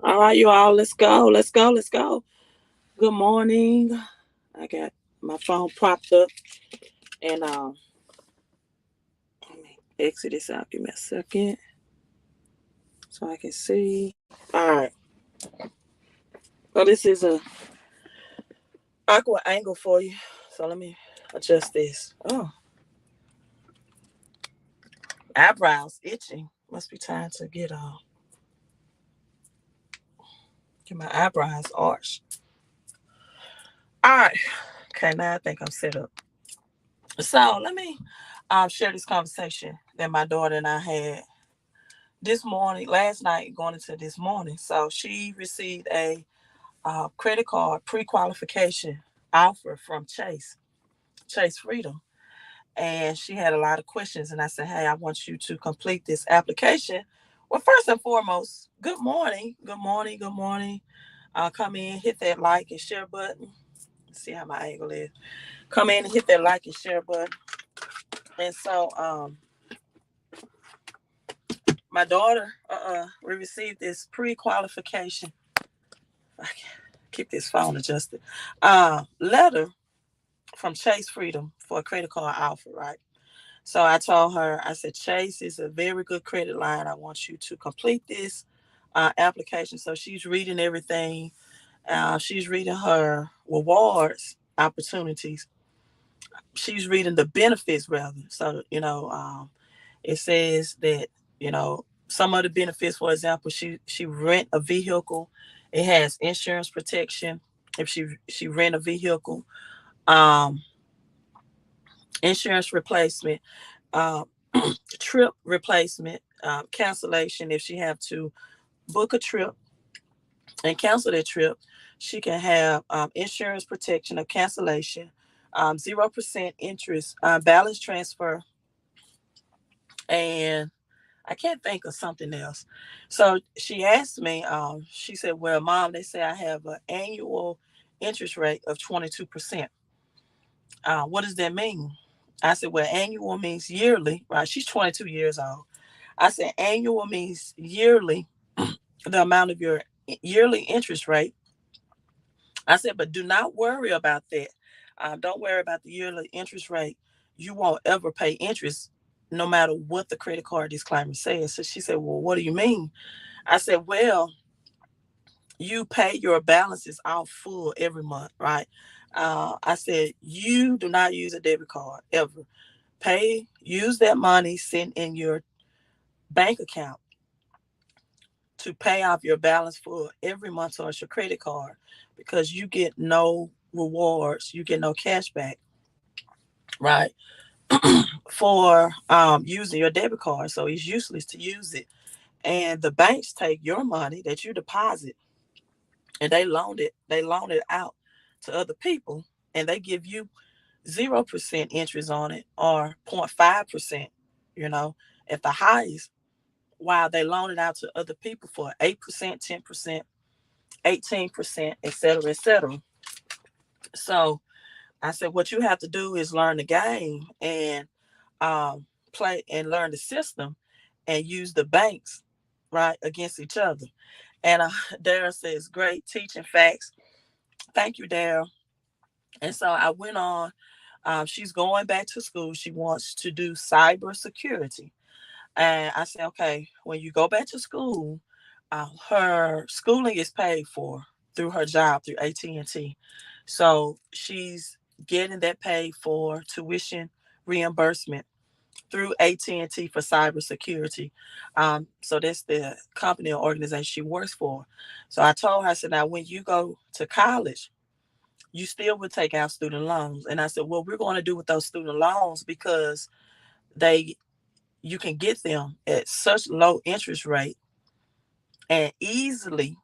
All right, you all, let's go. Let's go. Let's go. Good morning. I got my phone propped up and let me exit this out. Give me a second so I can see. All right. So this is a awkward angle for you. So let me adjust this. Oh, eyebrows itching. Must be time to get my eyebrows arched. All right. Okay, now I think I'm set up. So let me share this conversation that my daughter and I had this morning, last night, going into this morning. So she received a credit card pre-qualification offer from Chase Freedom, and she had a lot of questions. And I said, "Hey, I want you to complete this application." Well, first and foremost, good morning, good morning, good morning. Come in, hit that like and share button. Let's see how my angle is. Come in and hit that like and share button. And so, my daughter, we received this pre-qualification. I keep this phone adjusted. Letter from Chase Freedom for a credit card offer, right? So I told her, I said, Chase is a very good credit line. I want you to complete this application. So she's reading everything. She's reading her rewards opportunities. She's reading the benefits rather. So, it says that, some of the benefits, for example, she rent a vehicle. It has insurance protection if she rent a vehicle. Um, Insurance replacement, uh, trip replacement, cancellation if she have to book a trip and cancel that trip. She can have insurance protection of cancellation, 0% interest, balance transfer, and I can't think of something else. So she asked me, she said, well, Mom, they say I have an annual interest rate of 22%. What does that mean? I said, well, annual means yearly, right? She's 22 years old. I said, annual means yearly, the amount of your yearly interest rate. I said, but do not worry about that. Don't worry about the yearly interest rate. You won't ever pay interest no matter what the credit card disclaimer says. So she said, well, what do you mean? I said, well, you pay your balances off full every month, right? I said, you do not use a debit card ever. Use that money sent in your bank account to pay off your balance for every month towards your credit card because you get no rewards, you get no cash back, right? For using your debit card. So it's useless to use it. And the banks take your money that you deposit and they loan it out to other people and they give you 0% interest on it or 0.5%, you know, at the highest, while they loan it out to other people for 8%, 10%, 18%, et cetera, et cetera. So I said, what you have to do is learn the game and play and learn the system and use the banks, right, against each other. And Daryl says, great teaching facts. Thank you, Daryl. And so I went on. She's going back to school. She wants to do cybersecurity. And I said, okay, when you go back to school, her schooling is paid for through her job through AT&T. So she's getting that paid for tuition reimbursement through AT&T for cybersecurity. So that's the company or organization she works for. So I told her, I said, now when you go to college, you still would take out student loans. And I said, well, we're going to do with those student loans because they you can get them at such low interest rate and easily,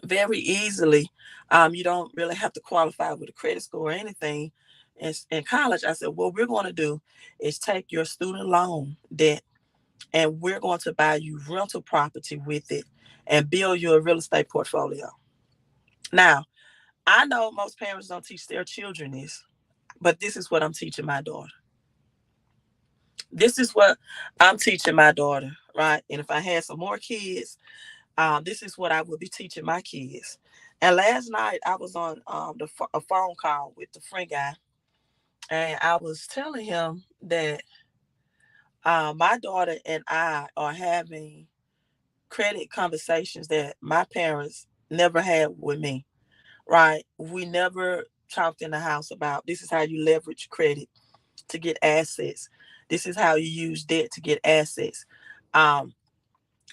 very easily. You don't really have to qualify with a credit score or anything. In college, I said, what we're going to do is take your student loan debt and we're going to buy you rental property with it and build you a real estate portfolio. Now, I know most parents don't teach their children this, but this is what I'm teaching my daughter. This is what I'm teaching my daughter, right? And if I had some more kids, This is what I would be teaching my kids. And last night I was on a phone call with the friend guy, and I was telling him that my daughter and I are having credit conversations that my parents never had with me. Right? We never talked in the house about this is how you leverage credit to get assets. This is how you use debt to get assets. Um,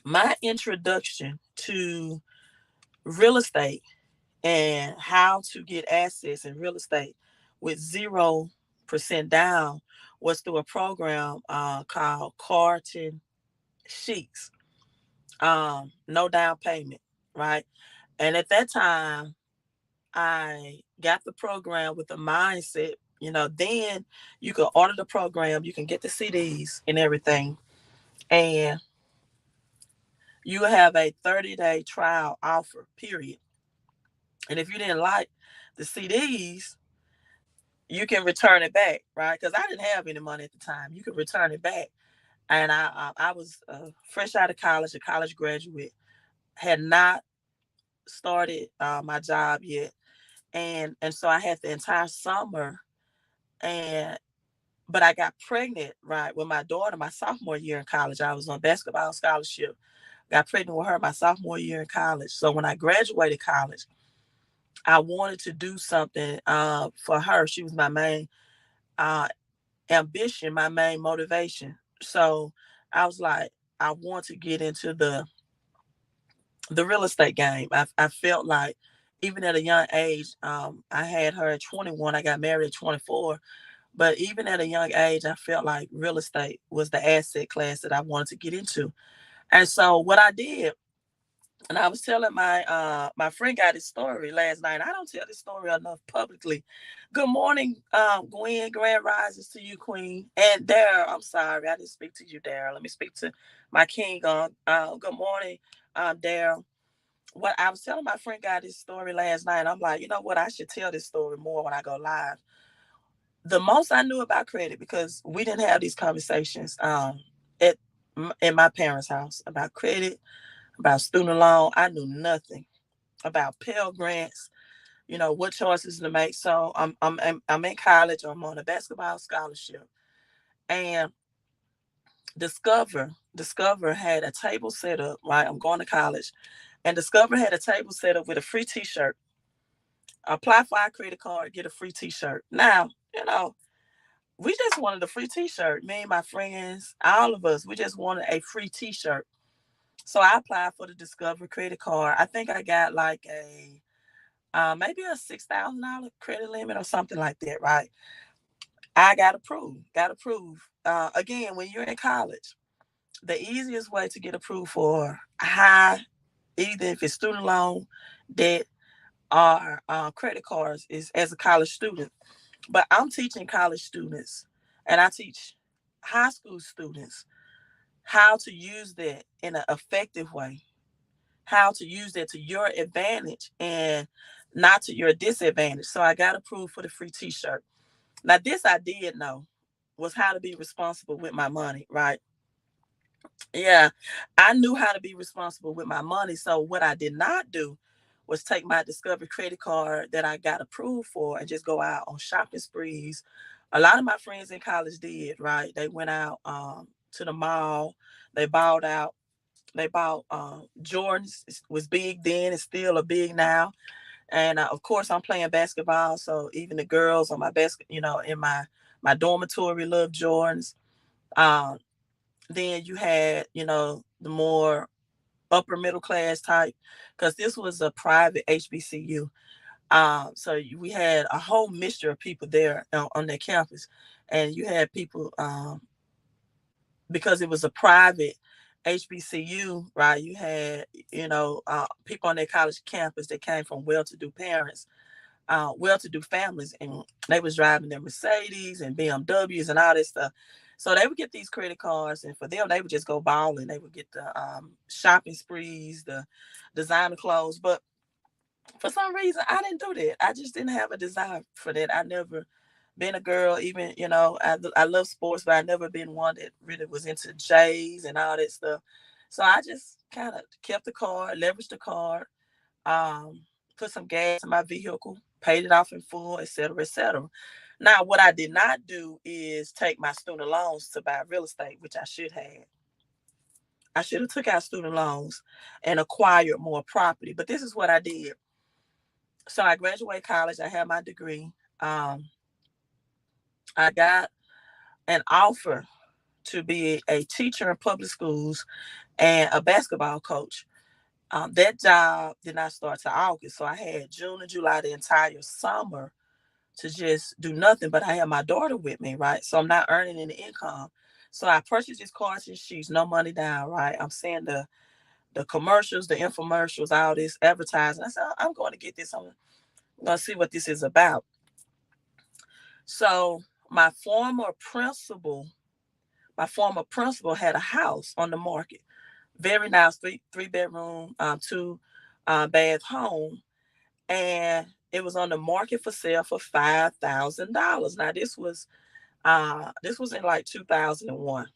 my introduction to real estate and how to get assets in real estate with 0% down was through a program called Carton Sheets. No down payment, right? And at that time, I got the program with the mindset, then you can order the program, you can get the CDs and everything, and you have a 30-day trial offer, period. And if you didn't like the CDs, you can return it back, right? Because I didn't have any money at the time. You could return it back. And I was fresh out of college, a college graduate, had not started my job yet, and so I had the entire summer, and but I got pregnant, right, with my daughter my sophomore year in college. I was on basketball scholarship. Got pregnant with her my sophomore year in college. So when I graduated college, I wanted to do something for her. She was my main uh, ambition, my main motivation. So I was like, I want to get into the real estate game. I felt like even at a young age, I had her at 21. I got married at 24. But even at a young age, I felt like real estate was the asset class that I wanted to get into. And so what I did, and I was telling my friend got this story last night. I don't tell this story enough publicly. Good morning, Gwen. Grand rises to you, Queen. And Daryl, I'm sorry, I didn't speak to you, Daryl. Let me speak to my king on. Good morning, Daryl. What I was telling my friend got this story last night. I'm like, you know what? I should tell this story more when I go live. The most I knew about credit, because we didn't have these conversations at in my parents' house about credit, about student loan. I knew nothing about Pell Grants, what choices to make. So I'm in college. I'm on a basketball scholarship, and Discover had a table set up. Right, I'm going to college, and Discover had a table set up with a free T-shirt. Apply for our credit card, get a free T-shirt. Now, we just wanted a free T-shirt. Me and my friends, all of us, we just wanted a free T-shirt. So I applied for the Discover credit card. I think I got like a maybe a $6,000 credit limit or something like that, right? I got approved. Got approved. Again, when you're in college, the easiest way to get approved for high, either if it's student loan, debt, or credit cards, is as a college student. But I'm teaching college students, and I teach high school students how to use that in an effective way, how to use that to your advantage and not to your disadvantage. So I got approved for the free T-shirt. Now, this I did know was how to be responsible with my money, right? Yeah, I knew how to be responsible with my money. So what I did not do was take my Discovery credit card that I got approved for and just go out on shopping sprees. A lot of my friends in college did, right? They went out to the mall, they bought out, they bought Jordans. Was big then, it's still a big now. And of course, I'm playing basketball, so even the girls on my in my dormitory love Jordans. Um, then you had, the more upper middle class type, because this was a private HBCU. So we had a whole mixture of people there on their campus, and you had people because it was a private HBCU, right? You had people on their college campus that came from well-to-do parents, well-to-do families, and they was driving their Mercedes and BMWs and all this stuff. So they would get these credit cards, and for them, they would just go balling. They would get the shopping sprees, the designer clothes. But for some reason, I didn't do that. I just didn't have a desire for that. I never been a girl, even, I love sports, but I never been one that really was into J's and all that stuff. So I just kind of kept the card, leveraged the card, um, put some gas in my vehicle, paid it off in full, et cetera, et cetera. Now, what I did not do is take my student loans to buy real estate, which I should have. I should have took out student loans and acquired more property. But this is what I did. So I graduated college. I had my degree. Um, I got an offer to be a teacher in public schools and a basketball coach. That job did not start till August. So I had June and July, the entire summer, to just do nothing. But I had my daughter with me, right? So I'm not earning any income. So I purchased these cards and sheets, no money down, right? I'm seeing the commercials, the infomercials, all this advertising. I said, I'm going to get this. I'm going to see what this is about. So my former principal had a house on the market. Very nice, three bedroom, two bath home, and it was on the market for sale for $5,000. Now this was in like 2001.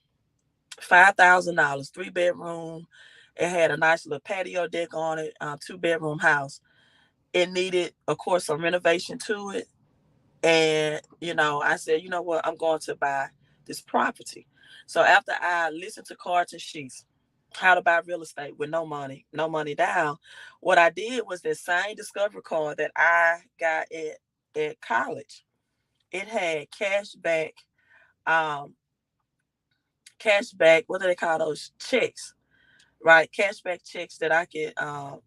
$5,000, 3 bedroom. It had a nice little patio deck on it, 2 bedroom house. It needed, of course, some renovation to it. And, I said, you know what, I'm going to buy this property. So after I listened to cards and sheets, how to buy real estate with no money down, what I did was the same discovery card that I got at college. It had um, what do they call those checks? Right, cashback checks that I could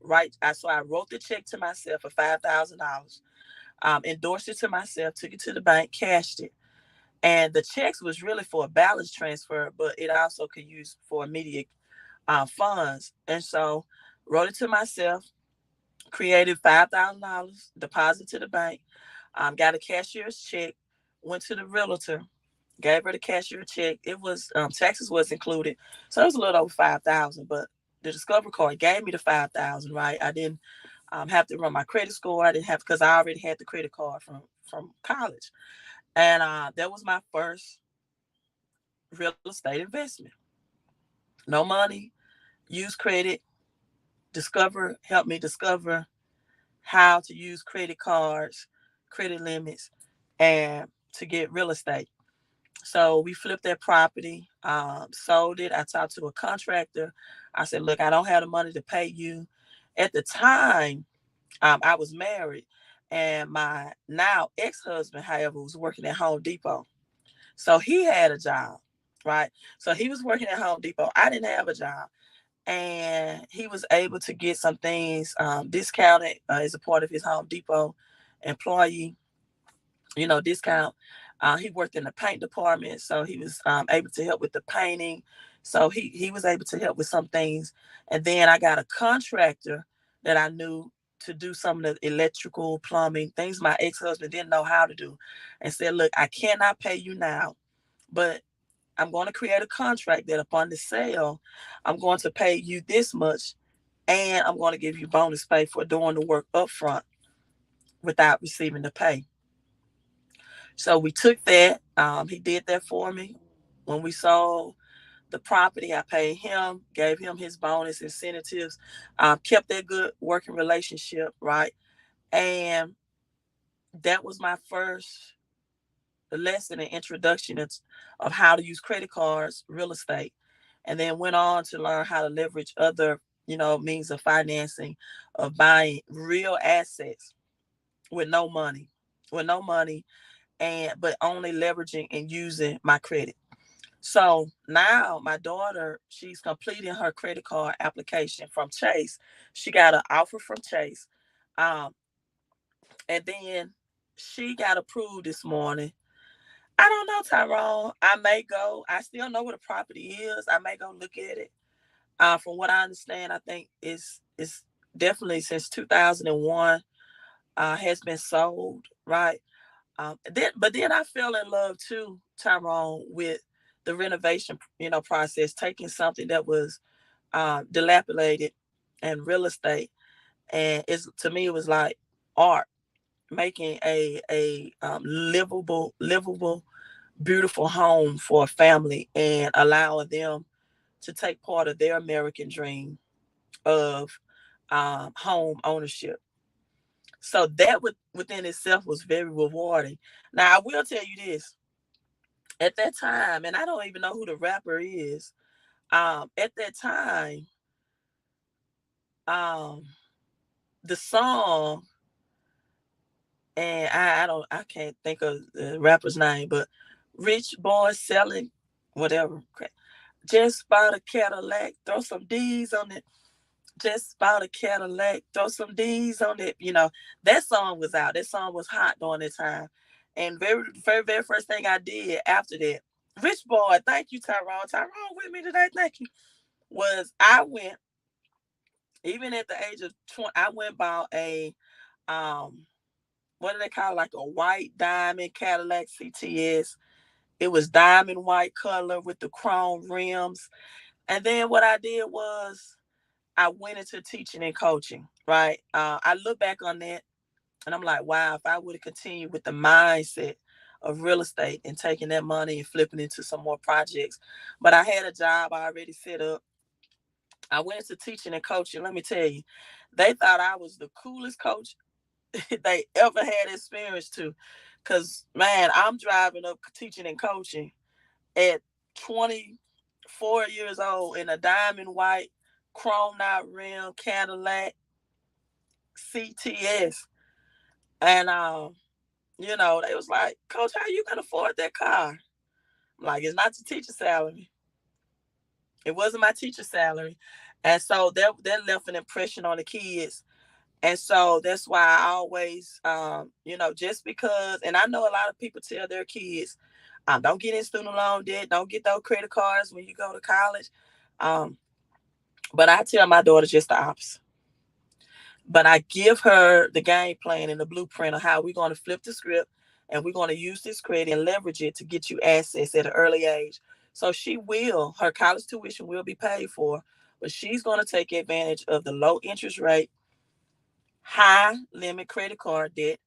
write. So I wrote the check to myself for $5,000, endorsed it to myself, took it to the bank, cashed it. And the checks was really for a balance transfer, but it also could use for immediate funds. And so wrote it to myself, created $5,000, deposit to the bank, got a cashier's check, went to the realtor, gave her the cashier check. It was taxes was included, so it was a little over 5,000. But the Discover card gave me the 5,000. Right, I didn't have to run my credit score. I didn't have because I already had the credit card from college, and that was my first real estate investment. No money, use credit. Discover helped me discover how to use credit cards, credit limits, and to get real estate. So we flipped that property, sold it. I talked to a contractor. I said, look, I don't have the money to pay you. At the time, I was married, and my now ex-husband, however, was working at Home Depot. So he had a job, right? So he was working at Home Depot. I didn't have a job. And he was able to get some things discounted as a part of his Home Depot employee, discount. He worked in the paint department, so he was able to help with the painting. So he was able to help with some things. And then I got a contractor that I knew to do some of the electrical, plumbing, things my ex-husband didn't know how to do. And said, look, I cannot pay you now, but I'm going to create a contract that upon the sale, I'm going to pay you this much, and I'm going to give you bonus pay for doing the work up front without receiving the pay. So we took that. He did that for me. When we sold the property, I paid him, gave him his bonus incentives, kept that good working relationship, right? And that was my first lesson and introduction of how to use credit cards, real estate, and then went on to learn how to leverage other, means of financing, of buying real assets with no money, with no money, but only leveraging and using my credit. So now my daughter, she's completing her credit card application from Chase. She got an offer from Chase. Um, and then she got approved this morning. I don't know, Tyrone. I may go. I still know what a property is. I may go look at it. From what I understand, I think it's definitely since 2001 has been sold, right? But then I fell in love too, Tyrone, with the renovation, process, taking something that was dilapidated and real estate, and it's to me it was like art, making a livable, beautiful home for a family and allowing them to take part of their American dream of home ownership. So that within itself was very rewarding. Now I will tell you this: at that time, and I don't even know who the rapper is. At that time, um, the song, and I can't think of the rapper's name, but Rich Boy Selling whatever. Just bought a Cadillac, throw some D's on it. Just bought a Cadillac, throw some D's on it. That song was out. That song was hot during that time. And very first thing I did after that, Rich Boy, thank you, Tyrone. Tyrone with me today, thank you. Was I went, even at the age of 20, I went bought a what do they call it? Like a white diamond Cadillac CTS. It was diamond white color with the chrome rims. And then what I did was I went into teaching and coaching, right? I look back on that and I'm like, wow, if I would have continued with the mindset of real estate and taking that money and flipping into some more projects. But I had a job already set up. I went into teaching and coaching. Let me tell you, they thought I was the coolest coach they ever had experience to. Because, man, I'm driving up teaching and coaching at 24 years old in a diamond white chrome out rim Cadillac CTS. And they was like, Coach, how you can afford that car? I'm like, it's not the teacher salary. It wasn't my teacher salary. And so that left an impression on the kids. And so that's why I always, just because, and I know a lot of people tell their kids, don't get in student loan debt, don't get those credit cards when you go to college. But I tell my daughter just the opposite. But I give her the game plan and the blueprint of how we're going to flip the script, and we're going to use this credit and leverage it to get you access at an early age. So her college tuition will be paid for, but she's going to take advantage of the low interest rate, high limit credit card debt,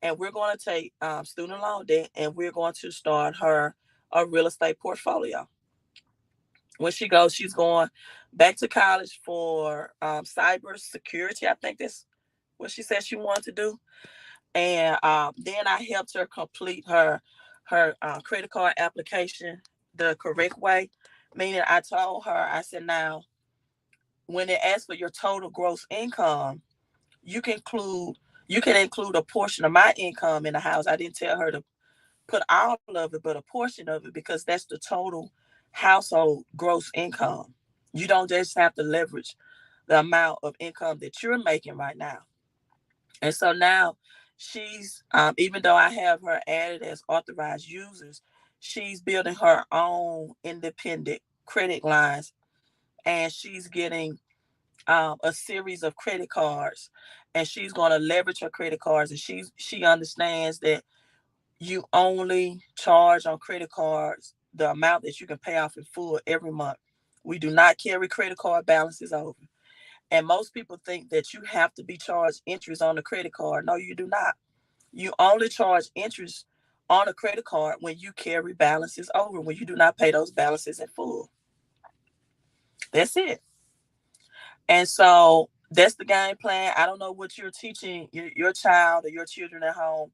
and we're going to take student loan debt, and we're going to start her a real estate portfolio. When she goes, she's going back to college for cyber security. I think that's what she said she wanted to do. And then I helped her complete her credit card application the correct way. Meaning, I told her, I said, now, when it asks for your total gross income, you can include a portion of my income in the house. I didn't tell her to put all of it, but a portion of it, because that's the total household gross income. You don't just have to leverage the amount of income that you're making right now. And so now she's, even though I have her added as authorized users, she's building her own independent credit lines, and she's getting a series of credit cards, and she's going to leverage her credit cards. And she understands that you only charge on credit cards the amount that you can pay off in full every month. We do not carry credit card balances over. And most people think that you have to be charged interest on the credit card. No, you do not. You only charge interest on a credit card when you carry balances over, when you do not pay those balances in full. That's it. And so that's the game plan. I don't know what you're teaching your child or your children at home.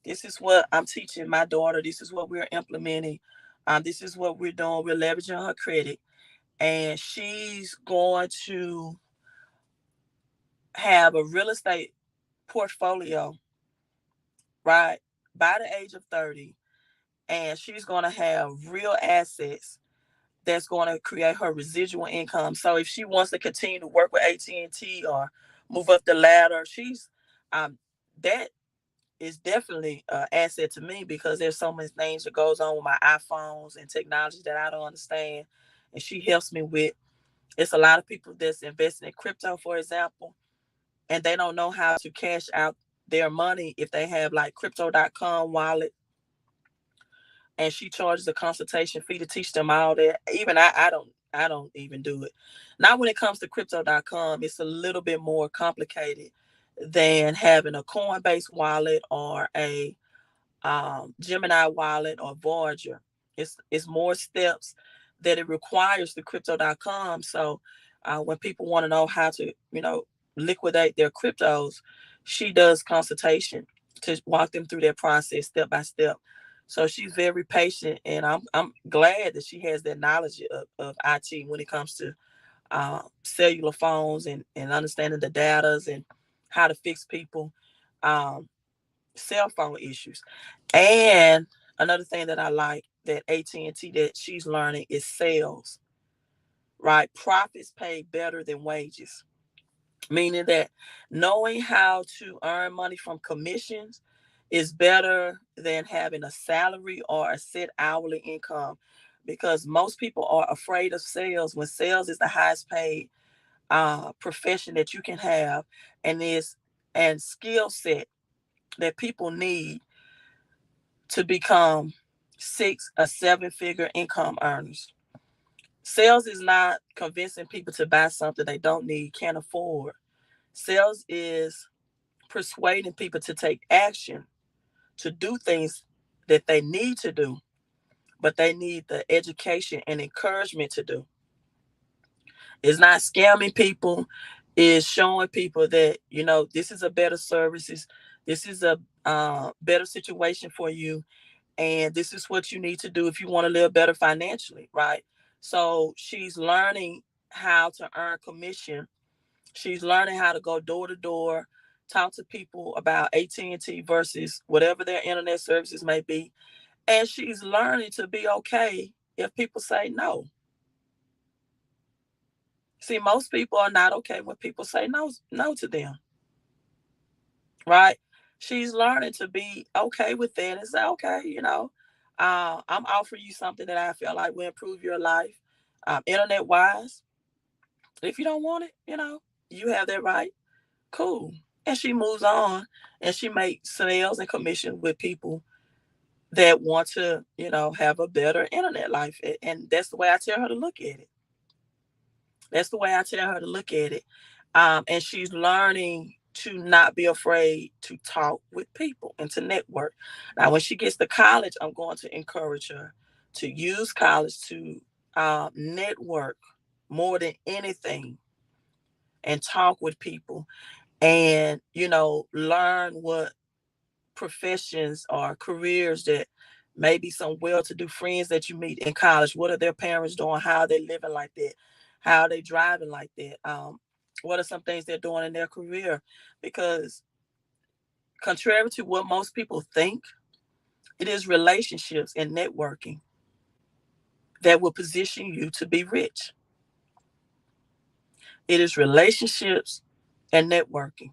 This is what I'm teaching my daughter. This is what we're implementing. This is what we're doing. We're leveraging her credit. And she's going to have a real estate portfolio, right, by the age of 30. And she's going to have real assets that's going to create her residual income. So if she wants to continue to work with AT&T or move up the ladder, that is definitely an asset to me, because there's so many things that goes on with my iPhones and technology that I don't understand, and she helps me with. It's a lot of people that's investing in crypto, for example, and they don't know how to cash out their money if they have like crypto.com wallet, and she charges a consultation fee to teach them all that. Even I don't even do it. Not when it comes to crypto.com. It's a little bit more complicated than having a Coinbase wallet or a Gemini wallet or Voyager. It's more steps that it requires the crypto.com. So when people want to know how to, liquidate their cryptos, she does consultation to walk them through that process step by step. So she's very patient, and I'm glad that she has that knowledge of IT when it comes to cellular phones and understanding the datas and how to fix people cell phone issues. And another thing that I like that AT&T that she's learning is sales, right? Profits pay better than wages, meaning that knowing how to earn money from commissions is better than having a salary or a set hourly income, because most people are afraid of sales when sales is the highest paid profession that you can have, and skill set that people need to become 6 or 7 figure income earners. Sales is not convincing people to buy something they don't need, can't afford. Sales is persuading people to take action, to do things that they need to do, but they need the education and encouragement to do. It's not scamming people, it's showing people that, this is a better service, this is a better situation for you, and this is what you need to do if you want to live better financially, right? So she's learning how to earn commission. She's learning how to go door to door, talk to people about AT&T versus whatever their internet services may be, and she's learning to be okay if people say no. See, most people are not okay when people say no to them, right? She's learning to be okay with that and say, okay, I'm offering you something that I feel like will improve your life, internet wise. If you don't want it, you have that right. Cool. And she moves on, and she makes sales and commission with people that want to, have a better internet life. And that's the way I tell her to look at it. That's the way I tell her to look at it. And she's learning to not be afraid to talk with people and to network. Now, when she gets to college, I'm going to encourage her to use college to network more than anything and talk with people and, learn what professions or careers that maybe some well-to-do friends that you meet in college, what are their parents doing, how are they living like that, how are they driving like that, what are some things they're doing in their career, because contrary to what most people think, it is relationships and networking that will position you to be rich. It is relationships and networking.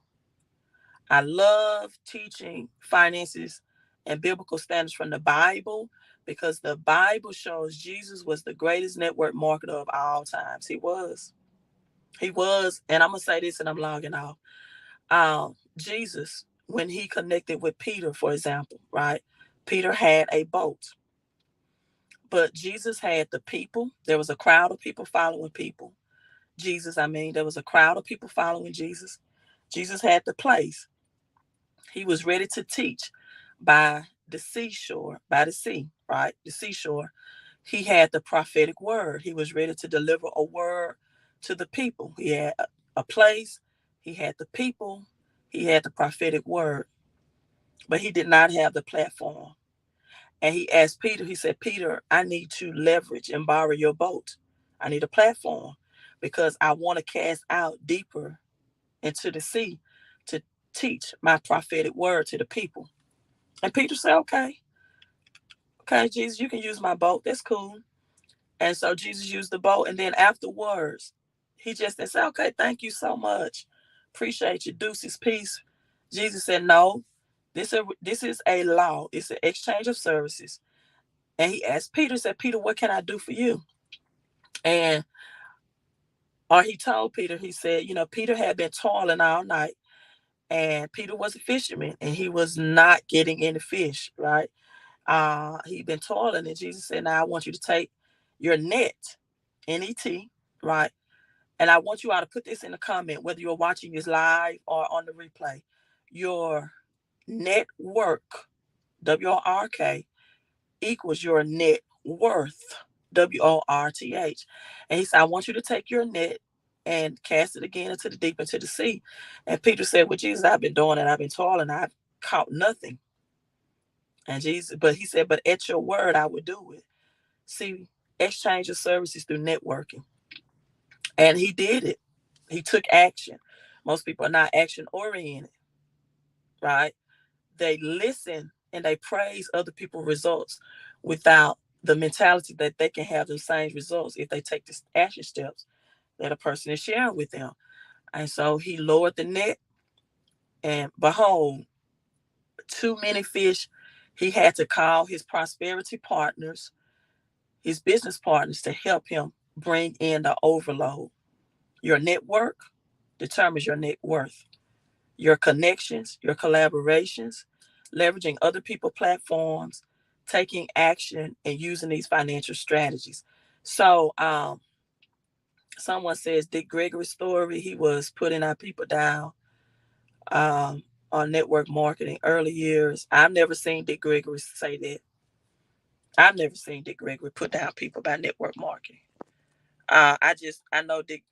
I love teaching finances and biblical standards from the Bible, because the Bible shows Jesus was the greatest network marketer of all times. He was. He was. And I'm going to say this and I'm logging off. Jesus, when he connected with Peter, for example, right? Peter had a boat, but Jesus had the people. There was a crowd of people following people. There was a crowd of people following Jesus. Jesus had the place. He was ready to teach by the seashore, by the sea, right? The seashore. He had the prophetic word. He was ready to deliver a word to the people. He had a place, he had the people, he had the prophetic word, but he did not have the platform. And he asked Peter, he said, Peter, I need to leverage and borrow your boat. I need a platform because I want to cast out deeper into the sea to teach my prophetic word to the people. And Peter said, okay, Jesus, you can use my boat. That's cool. And so Jesus used the boat. And then afterwards, he just said, okay, thank you so much. Appreciate you. Deuces, peace. Jesus said, no, this is a law. It's an exchange of services. And he asked Peter, said, Peter, what can I do for you? And or he told Peter, he said, Peter had been toiling all night. And Peter was a fisherman and he was not getting any fish, right? He'd been toiling, and Jesus said, now I want you to take your net, N-E-T, right? And I want you all to put this in the comment, whether you're watching this live or on the replay. Your network, W-O-R-K, equals your net worth. WORTH. And he said, I want you to take your net and cast it again into the deep, into the sea. And Peter said, well, Jesus, I've been doing it. I've been toiling. I've caught nothing. And Jesus, but he said, but at your word, I would do it. See, exchange of services through networking. And he did it. He took action. Most people are not action oriented, right? They listen and they praise other people's results without the mentality that they can have the same results if they take the action steps that a person is sharing with them. And so he lowered the net, and behold, too many fish. He had to call his prosperity partners, his business partners, to help him bring in the overload. Your network determines your net worth. Your connections, your collaborations, leveraging other people's platforms, taking action, and using these financial strategies. So, someone says Dick Gregory's story. He was putting our people down um, on network marketing early years. I've never seen Dick Gregory say that. I've never seen Dick Gregory put down people by network marketing. I know Dick.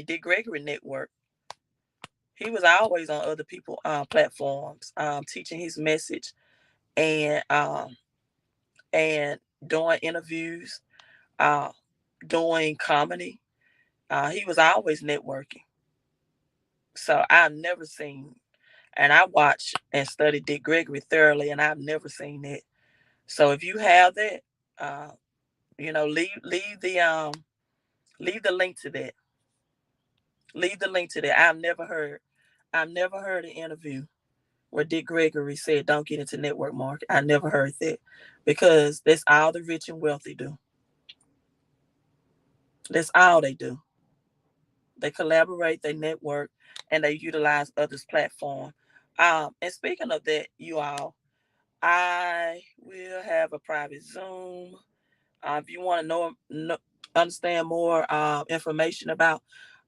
Dick Gregory network. He was always on other people platforms, teaching his message and and doing interviews, uh, doing comedy. He was always networking. So I've never seen, and I watched and studied Dick Gregory thoroughly, and I've never seen that. So if you have that, uh, leave the link to that. Leave the link to that. I've never heard an interview where Dick Gregory said, "Don't get into network marketing." I never heard that, because that's all the rich and wealthy do. That's all they do. They collaborate, they network, and they utilize others' platform. And speaking of that, you all, I will have a private Zoom. If you want to understand more information about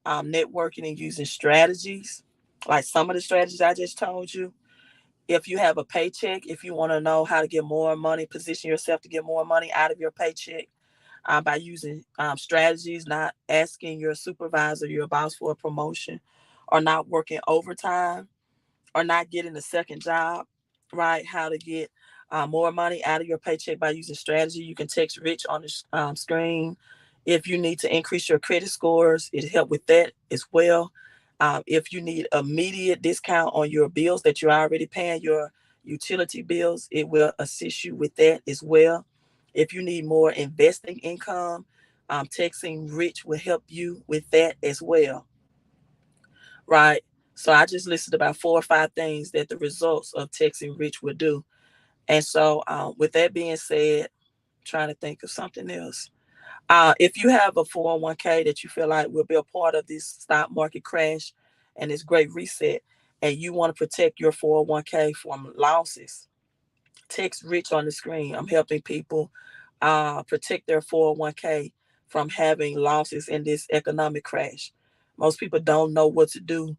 networking and using strategies, like some of the strategies I just told you. If you have a paycheck, if you want to know how to get more money, position yourself to get more money out of your paycheck by using strategies, not asking your supervisor, your boss, for a promotion, or not working overtime, or not getting a second job, right? How to get more money out of your paycheck by using strategy. You can text Rich on the screen. If you need to increase your credit scores, it help with that as well. If you need immediate discount on your bills that you're already paying, your utility bills, it will assist you with that as well. If you need more investing income, texting Rich will help you with that as well, right? So I just listed about 4 or 5 things that the results of texting Rich will do. And so, with that being said, trying to think of something else. If you have a 401k that you feel like will be a part of this stock market crash and this great reset, and you want to protect your 401k from losses, text Rich on the screen. I'm helping people protect their 401k from having losses in this economic crash. Most people don't know what to do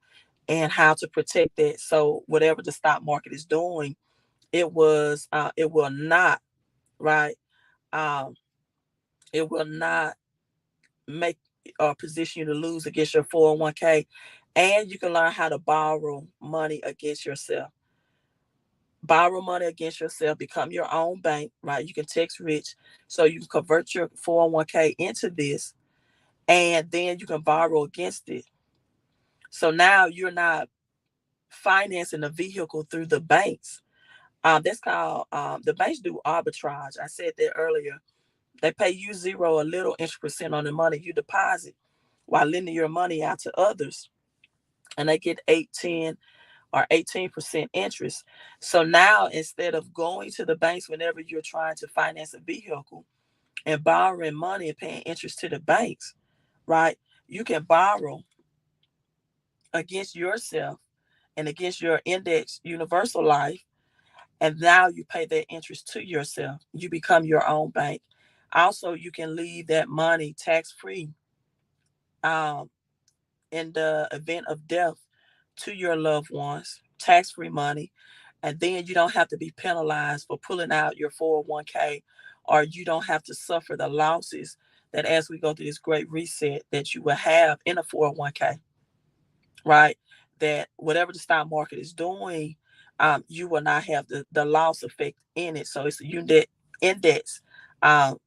and how to protect that. So whatever the stock market is doing, it will not, right. Um, it will not make or position you to lose against your 401k, and you can learn how to borrow money against yourself. Borrow money against yourself, become your own bank, right? You can text Rich so you can convert your 401k into this, and then you can borrow against it. So now you're not financing a vehicle through the banks. That's called the banks do arbitrage. I said that earlier. They pay you zero, a little interest percent on the money you deposit while lending your money out to others, and they get 8, 10, or 18% interest. So now instead of going to the banks whenever you're trying to finance a vehicle and borrowing money and paying interest to the banks, right? You can borrow against yourself and against your index universal life, and now you pay that interest to yourself. You become your own bank. Also, you can leave that money tax free um, in the event of death to your loved ones, tax free money. And then you don't have to be penalized for pulling out your 401k or you don't have to suffer the losses that as we go through this great reset that you will have in a 401k, right? That whatever the stock market is doing, you will not have the loss effect in it. So it's a unit index, um,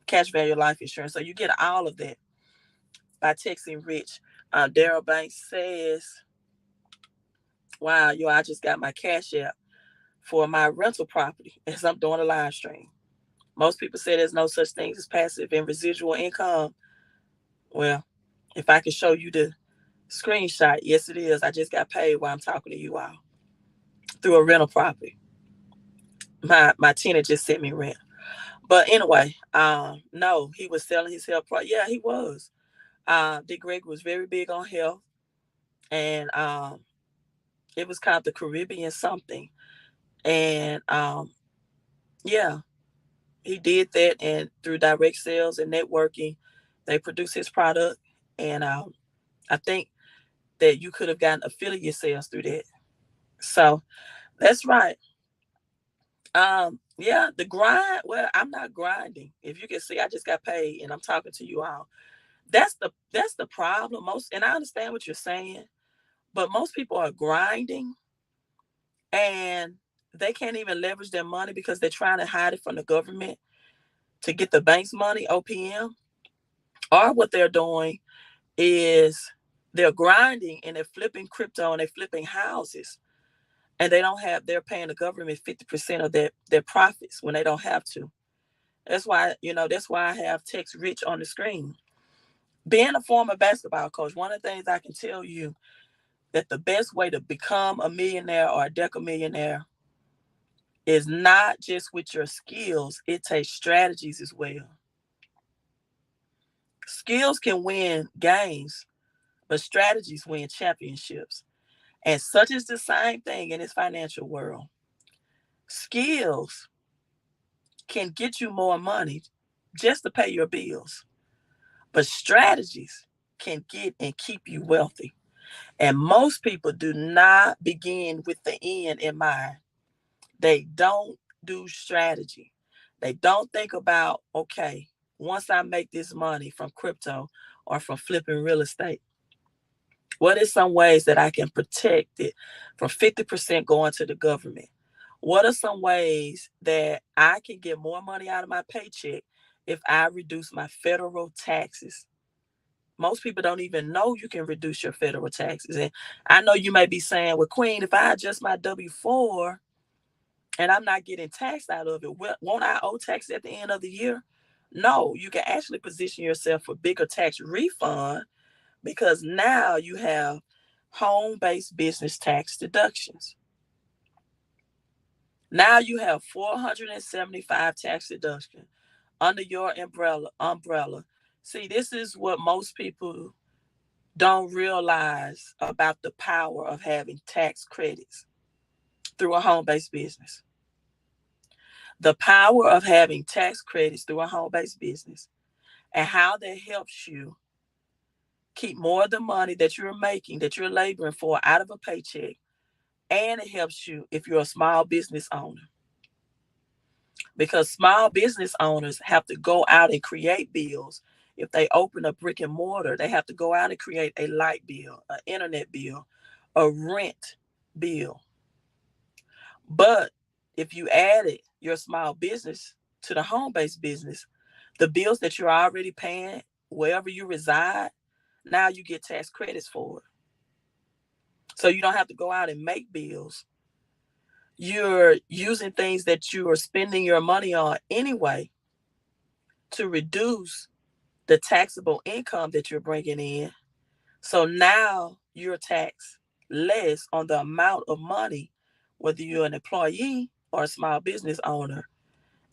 cash value life insurance. So you get all of that by texting Rich. Daryl Banks says, wow, I just got my cash app for my rental property as I'm doing a live stream. Most people say there's no such thing as passive and residual income. Well, if I can show you the screenshot, yes, it is. I just got paid while I'm talking to you all through a rental property. My tenant just sent me rent. But anyway, no, he was selling his health product. Yeah, he was. Dick Greg was very big on health, and it was called the Caribbean something. And yeah, he did that, and through direct sales and networking, they produced his product. And I think that you could have gotten affiliate sales through that. So that's right. Yeah, the grind. Well, I'm not grinding. If you can see, I just got paid, and I'm talking to you all. That's the problem. Most, and I understand what you're saying, but most people are grinding, and they can't even leverage their money because they're trying to hide it from the government to get the bank's money, OPM. Or what they're doing is they're grinding and they're flipping crypto and they're flipping houses, and they're paying the government 50% of their profits when they don't have to. That's why I have text Rich on the screen. Being a former basketball coach, one of the things I can tell you that the best way to become a millionaire or a decamillionaire is not just with your skills, it takes strategies as well. Skills can win games, but strategies win championships. And such is the same thing in this financial world. Skills can get you more money just to pay your bills, but strategies can get and keep you wealthy. And most people do not begin with the end in mind. They don't do strategy. They don't think about, okay, once I make this money from crypto or from flipping real estate, what are some ways that I can protect it from 50% going to the government? What are some ways that I can get more money out of my paycheck if I reduce my federal taxes? Most people don't even know you can reduce your federal taxes. And I know you may be saying, well, Queen, if I adjust my W-4 and I'm not getting taxed out of it, won't I owe tax at the end of the year? No, you can actually position yourself for bigger tax refund because now you have home-based business tax deductions. Now you have 475 tax deduction under your umbrella. See, this is what most people don't realize about the power of having tax credits through a home-based business. The power of having tax credits through a home-based business and how that helps you keep more of the money that you're making, that you're laboring for out of a paycheck. And it helps you if you're a small business owner. Because small business owners have to go out and create bills. If they open a brick and mortar, they have to go out and create a light bill, an internet bill, a rent bill. But if you added your small business to the home-based business, the bills that you're already paying wherever you reside, now you get tax credits for it. So you don't have to go out and make bills. You're using things that you are spending your money on anyway to reduce the taxable income that you're bringing in. So now you're taxed less on the amount of money, whether you're an employee or a small business owner,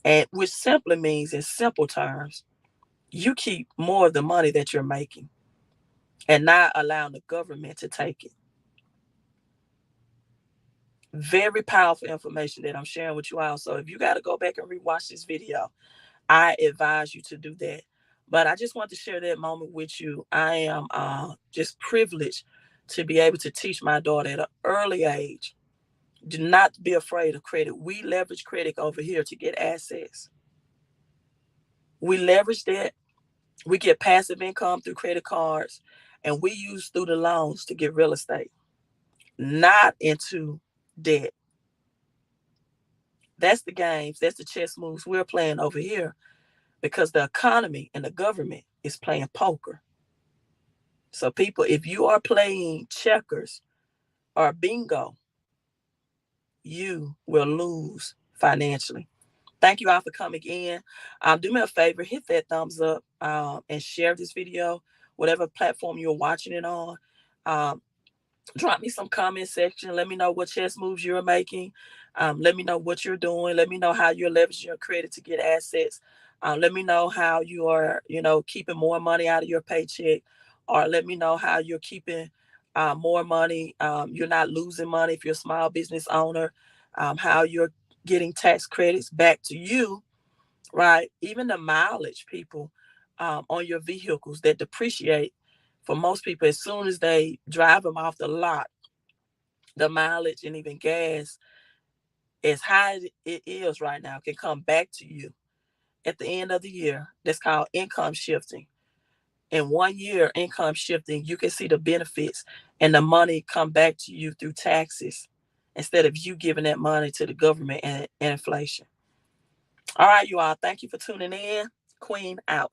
and which simply means, in simple terms, you keep more of the money that you're making and not allowing the government to take it. Very powerful information that I'm sharing with you all. So if you got to go back and rewatch this video, I advise you to do that. But I just want to share that moment with you. I am just privileged to be able to teach my daughter at an early age Do not be afraid of credit. We leverage credit over here to get assets. We leverage that. We get passive income through credit cards, and we use student loans to get real estate, not into debt. That's the games, that's the chess moves we're playing over here because the economy and the government is playing poker. So, people, if you are playing checkers or bingo, you will lose financially. Thank you all for coming in. Do me a favor, hit that thumbs up and share this video, whatever platform you're watching it on. Um, Drop me some comment section. Let me know what chess moves you're making. Let me know what you're doing. Let me know how you're leveraging your credit to get assets. Let me know how you are, keeping more money out of your paycheck, or let me know how you're keeping more money. You're not losing money if you're a small business owner. How you're getting tax credits back to you, right? Even the mileage, people, on your vehicles that depreciate. For most people, as soon as they drive them off the lot, the mileage and even gas, as high as it is right now, can come back to you at the end of the year. That's called income shifting. In 1 year, income shifting, you can see the benefits and the money come back to you through taxes instead of you giving that money to the government and inflation. All right, you all. Thank you for tuning in. Queen out.